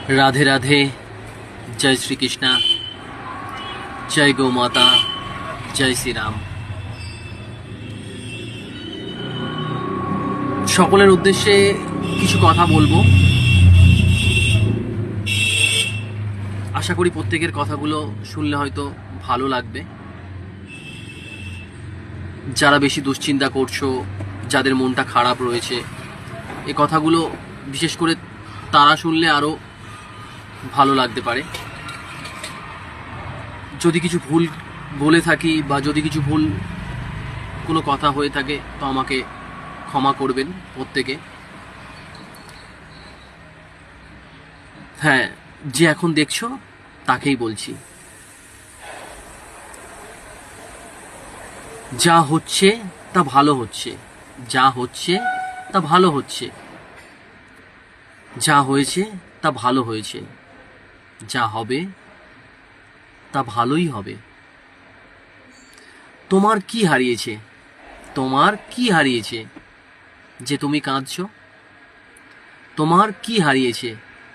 राधे राधे। जय श्री कृष्णा, जय गौ माता, जय श्री राम। সকলের উদ্দেশ্যে কিছু কথা বলবো। আশা করি প্রত্যেকের কথাগুলো শুনলে হয়তো ভালো লাগবে। যারা বেশি দুশ্চিন্তা করছো, যাদের মনটা খারাপ রয়েছে, এই কথাগুলো বিশেষ করে তারা শুনলে আরো ভালো লাগতে পারে। যদি কিছু ভুল বলে থাকি বা যদি কিছু ভুল কোনো কথা হয়ে থাকে তো আমাকে ক্ষমা করবেন প্রত্যেকে। হ্যাঁ, যে এখন দেখছো তাকেই বলছি, যা হচ্ছে তা ভালো হচ্ছে, যা হচ্ছে তা ভালো হচ্ছে, যা হয়েছে তা ভালো হয়েছে, যা হবে তা ভালোই হবে। তোমার কি হারিয়েছে? তোমার কি হারিয়েছে যে তুমি কাঁদছো? তোমার কি হারিয়েছে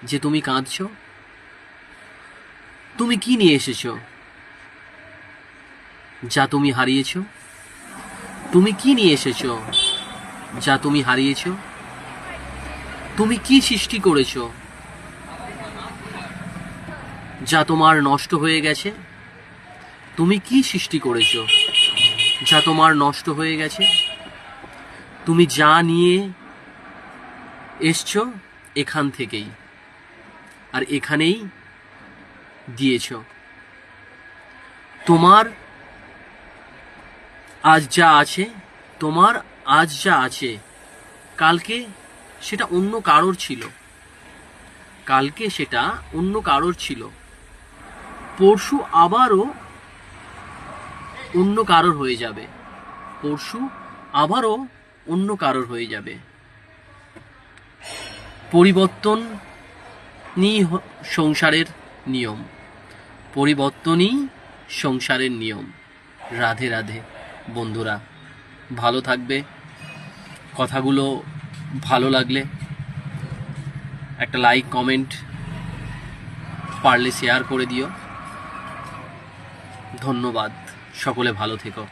যে তুমি কাঁদছো? তুমি কি নিয়ে এসেছো যা তুমি হারিয়েছো? তুমি কি নিয়ে এসেছো যা তুমি হারিয়েছো? তুমি কি সৃষ্টি করেছো যা তোমার নষ্ট হয়ে গেছে? তুমি কি সৃষ্টি করেছো যা তোমার নষ্ট হয়ে গেছে? তুমি যা নিয়ে এসছো এখান থেকেই, আর এখানেই দিয়েছো। তোমার আজ যা আছে, তোমার আজ যা আছে, কালকে সেটা অন্য কারোর ছিল, কালকে সেটা অন্য কারোর ছিল, পরশু আবারও অন্য কারোর হয়ে যাবে, পরশু আবারও অন্য কারোর হয়ে যাবে। পরিবর্তনই সংসারের নিয়ম, পরিবর্তনই সংসারের নিয়ম। রাধে রাধে বন্ধুরা, ভালো থাকবে। কথাগুলো ভালো লাগলে একটা লাইক, কমেন্ট, পারলে শেয়ার করে দিও। ধন্যবাদ, সকলে ভালো থেকো।